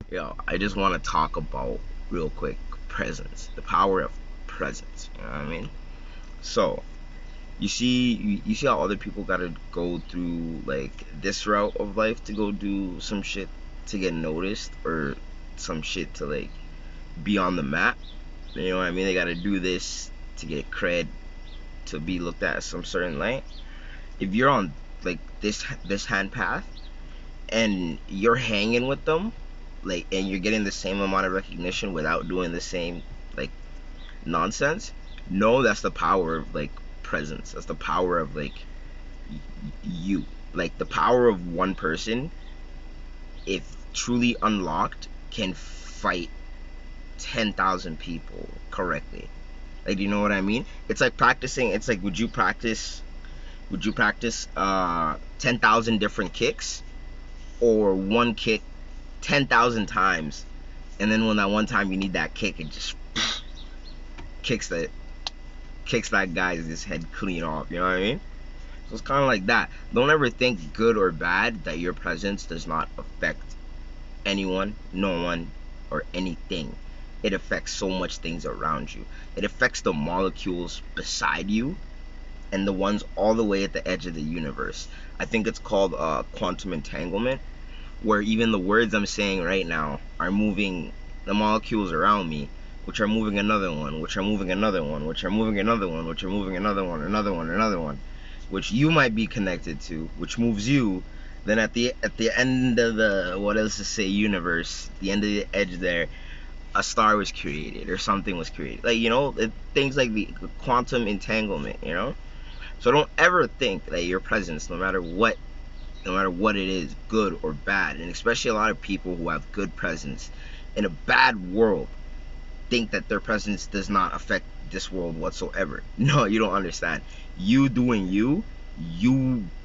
Yo, I just want to talk about real quick presence, the power of presence. You know what I mean? So you see how other people gotta go through like this route of life to go do some shit to get noticed or some shit to like be on the map. You know what I mean? They gotta do this to get cred, to be looked at as some certain light. If you're on like this hand path and you're hanging with them, like, and you're getting the same amount of recognition without doing the same like nonsense, no, that's the power of like presence. That's the power of like you. Like the power of one person, if truly unlocked, can fight 10,000 people correctly. Like, do you know what I mean? It's like practicing. It's like, would you practice 10,000 different kicks, or one kick 10,000 times, and then when that one time you need that kick, it just kicks that kicks that guy's head clean off. You know what I mean? So it's kind of like that. Don't ever think, good or bad, that your presence does not affect anyone, no one, or anything. It affects so much things around you. It affects the molecules beside you and the ones all the way at the edge of the universe. I think it's called quantum entanglement, where even the words I'm saying right now are moving the molecules around me, which are moving another one, which are moving another one, which are moving another one, which are moving another one, another one, another one, which you might be connected to, which moves you. Then at the end of the, what else to say, universe, the end of the edge there, a star was created or something was created. Like, things like the quantum entanglement. So don't ever think that your presence, no matter what it is, good or bad, and especially a lot of people who have good presence in a bad world, think that their presence does not affect this world whatsoever. No, you don't understand. You doing you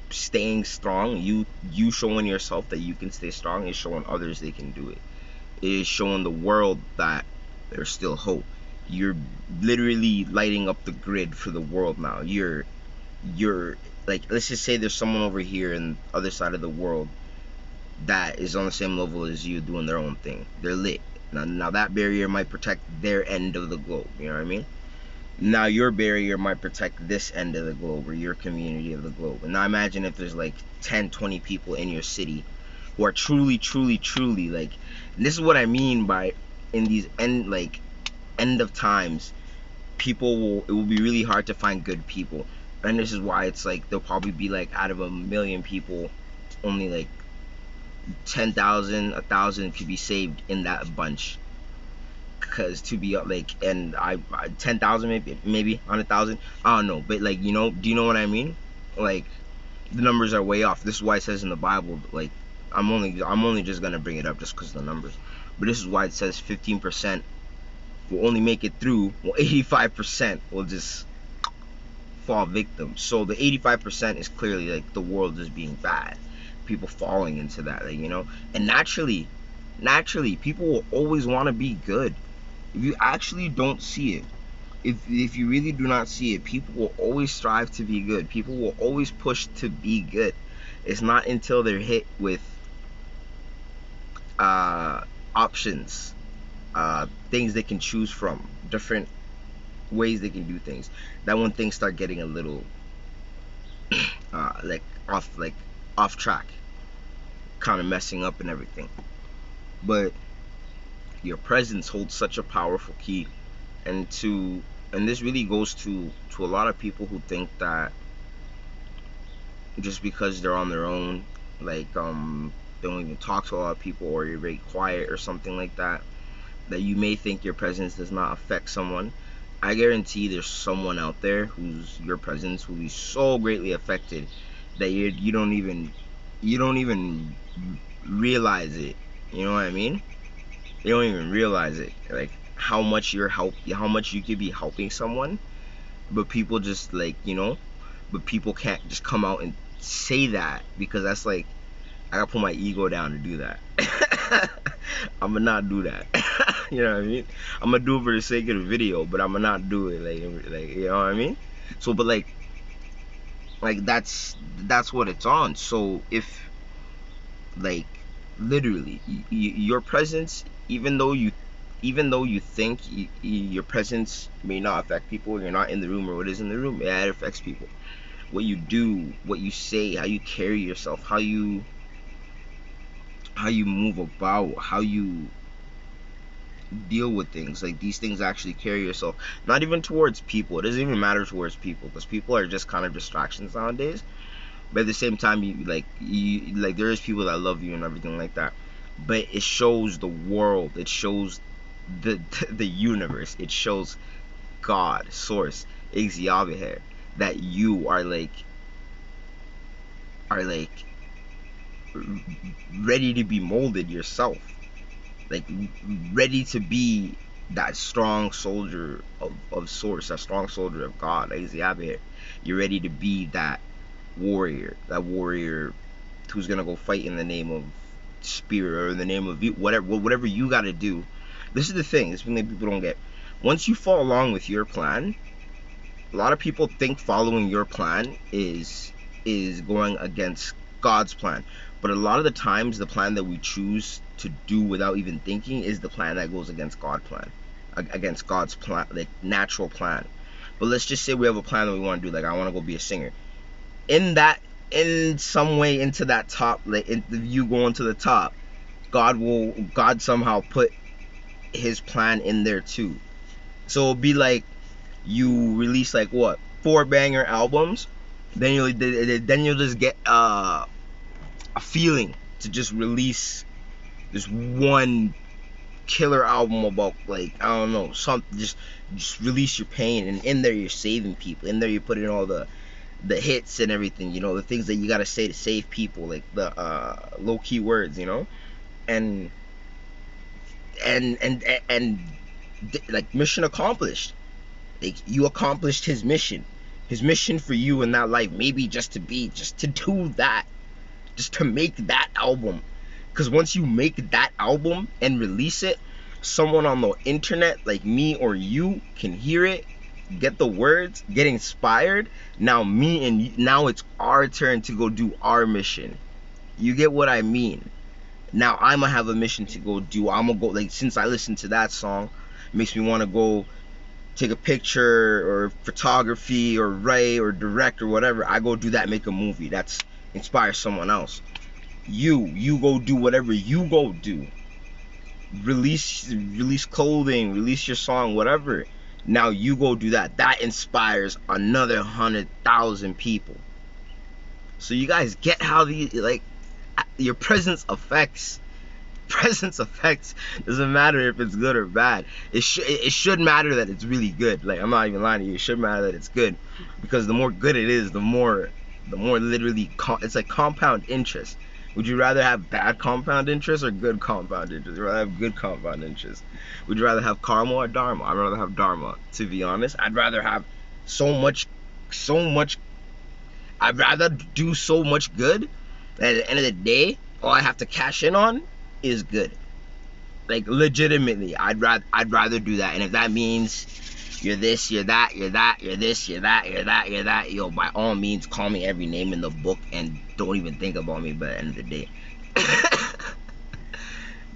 staying strong, you showing yourself that you can stay strong is showing others they can do it. It is showing the world that there's still hope. You're literally lighting up the grid for the world now. You're like, let's just say there's someone over here in the other side of the world that is on the same level as you doing their own thing. They're lit. Now that barrier might protect their end of the globe. You know what I mean? Now your barrier might protect this end of the globe, or your community of the globe. And now imagine if there's like 10, 20 people in your city who are truly, truly, truly like, and this is what I mean by, in these end of times, it will be really hard to find good people. And this is why it's like there'll probably be like, out of 1,000,000 people, only like 10,000, 1,000 could be saved in that bunch. Because to be like, and I 10,000, maybe 100,000, I don't know, but like, do you know what I mean? Like, the numbers are way off. This is why it says in the Bible, like, I'm only just gonna bring it up just because of the numbers, but this is why it says 15% will only make it through, while 85% will just fall victim. So the 85% is clearly like the world just being bad, people falling into that, like, and naturally people will always want to be good. If you actually don't see it, if you really do not see it, people will always strive to be good. People will always push to be good. It's not until they're hit with uh options, things they can choose from, different ways they can do things, that when things start getting a little like off track, kind of messing up and everything. But your presence holds such a powerful key. And this really goes to a lot of people who think that just because they're on their own, like, they don't even talk to a lot of people, or you're very quiet or something like that, that you may think your presence does not affect someone. I guarantee there's someone out there whose your presence will be so greatly affected that you don't even realize it. You know what I mean? You don't even realize it. Like, how much you could be helping someone, but people just, like, but people can't just come out and say that, because that's like, I gotta put my ego down to do that. I'm gonna not do that. You know what I mean? I'm gonna do it for the sake of the video, but I'm gonna not do it, like, you know what I mean? So, but like that's what it's on. So if, like, Literally, your presence, even though you think your presence may not affect people, you're not in the room, or what is in the room, yeah, it affects people. What you do, what you say, how you carry yourself, how you move about, how you deal with things, like these things actually carry yourself, not even towards people. It doesn't even matter towards people, because people are just kind of distractions nowadays. But at the same time, you like, there is people that love you and everything like that, but it shows the world, it shows the the universe, it shows God, source, Exyabiher, that you are like ready to be molded yourself, like ready to be that strong soldier of source, that strong soldier of God, like Exyabiher. You're ready to be that warrior who's gonna go fight in the name of spirit, or in the name of you, whatever you gotta do. This is the thing, this is when people don't get. Once you fall along with your plan, a lot of people think following your plan is going against God's plan. But a lot of the times, the plan that we choose to do without even thinking is the plan that goes against against God's plan, like natural plan. But let's just say we have a plan that we want to do, like I want to go be a singer. In some way, into that top, like you going to the top, God somehow put his plan in there too. So it'll be like, you release like what, 4 banger albums, then you'll just get a feeling to just release this one killer album about, like, I don't know, something. Just release your pain, and in there you're saving people. In there you put in all the hits and everything, the things that you gotta say to save people, like the low key words, and and like, mission accomplished. Like, you accomplished his mission. His mission for you in that life, maybe just to do that, just to make that album. Because once you make that album and release it, someone on the internet like me or you can hear it, get the words, get inspired. Now now it's our turn to go do our mission. You get what I mean? Now I'm gonna have a mission to go do. I'm gonna go, like, since I listened to that song, it makes me want to go take a picture, or photography, or write, or direct, or whatever. I go do that, make a movie that's inspire someone else. You go do whatever you go do. Release clothing, release your song, whatever. Now you go do that. That inspires another 100,000 people. So you guys get how your presence affects. Presence affects. Doesn't matter if it's good or bad. It should matter that it's really good. Like, I'm not even lying to you. It should matter that it's good, because the more good it is, the more literally it's like compound interest. Would you rather have bad compound interest or good compound interest? Would you rather have good compound interest? Would you rather have karma or dharma? I'd rather have dharma, to be honest. I'd rather have so much. I'd rather do so much good that at the end of the day, all I have to cash in on is good. Like, legitimately, I'd rather do that. And if that means you're this, you're that, you're that, you're this, you're that, you're that, you're that, yo, by all means, call me every name in the book and don't even think about me by the end of the day.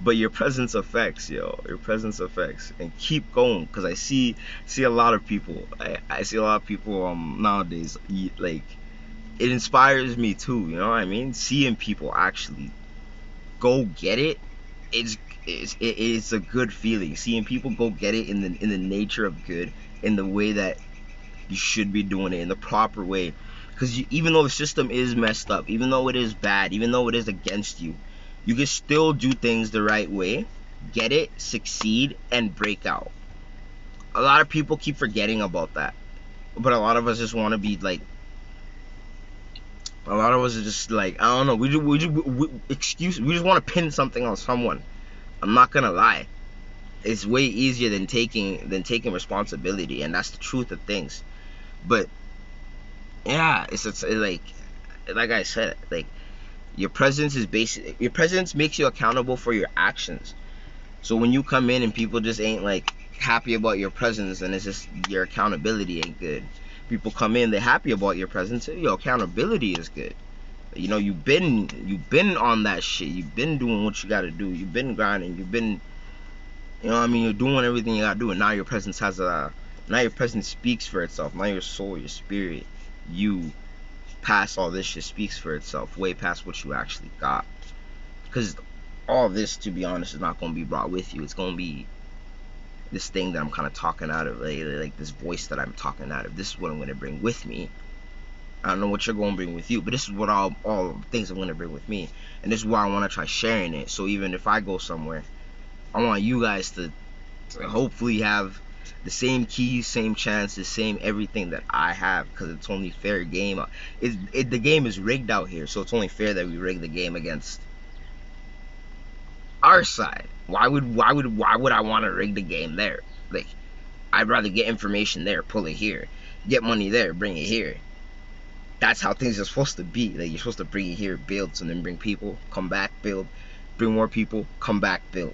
But your presence affects, yo. Your presence affects. And keep going, because I see a lot of people. I see a lot of people nowadays, like, it inspires me too, you know what I mean? Seeing people actually go get it, it's a good feeling. Seeing people go get it in the nature of good, in the way that you should be doing it, in the proper way. Because even though the system is messed up, even though it is bad, even though it is against you, you can still do things the right way, get it, succeed, and break out. A lot of people keep forgetting about that, but a lot of us just want to be like, a lot of us are just like, I don't know, we just want to pin something on someone. I'm not gonna lie, it's way easier than taking responsibility, and that's the truth of things. But yeah, it's like I said, like, your presence makes you accountable for your actions. So when you come in and people just ain't like happy about your presence, and it's just your accountability ain't good. People come in, they're happy about your presence, your accountability is good. You know, you've been on that shit. You've been doing what you gotta do. You've been grinding. You've been, you know what I mean, you're doing everything you gotta do, and now your presence now your presence speaks for itself. Now your soul, your spirit, you past all this shit speaks for itself, way past what you actually got. Because all this, to be honest, is not gonna be brought with you. It's gonna be this thing that I'm kind of talking out of, like this voice that I'm talking out of. This is what I'm gonna bring with me. I don't know what you're going to bring with you, but this is what all things I'm going to bring with me. And this is why I want to try sharing it. So even if I go somewhere, I want you guys to hopefully have the same keys, same chances, same everything that I have, because it's only fair game. The game is rigged out here, so it's only fair that we rig the game against our side. Why would I want to rig the game there? Like, I'd rather get information there, pull it here, get money there, bring it here. That's how things are supposed to be. Like, you're supposed to bring it here, build, and then bring people, come back, build, bring more people, come back, build.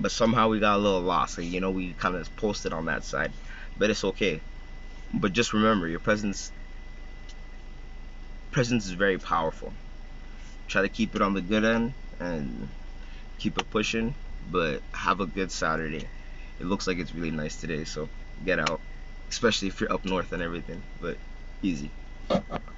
But somehow we got a little lost. Like, you know, we kind of posted on that side, but it's okay. But just remember, your presence is very powerful. Try to keep it on the good end and keep it pushing. But have a good Saturday. It looks like it's really nice today, so get out, especially if you're up north and everything. But easy.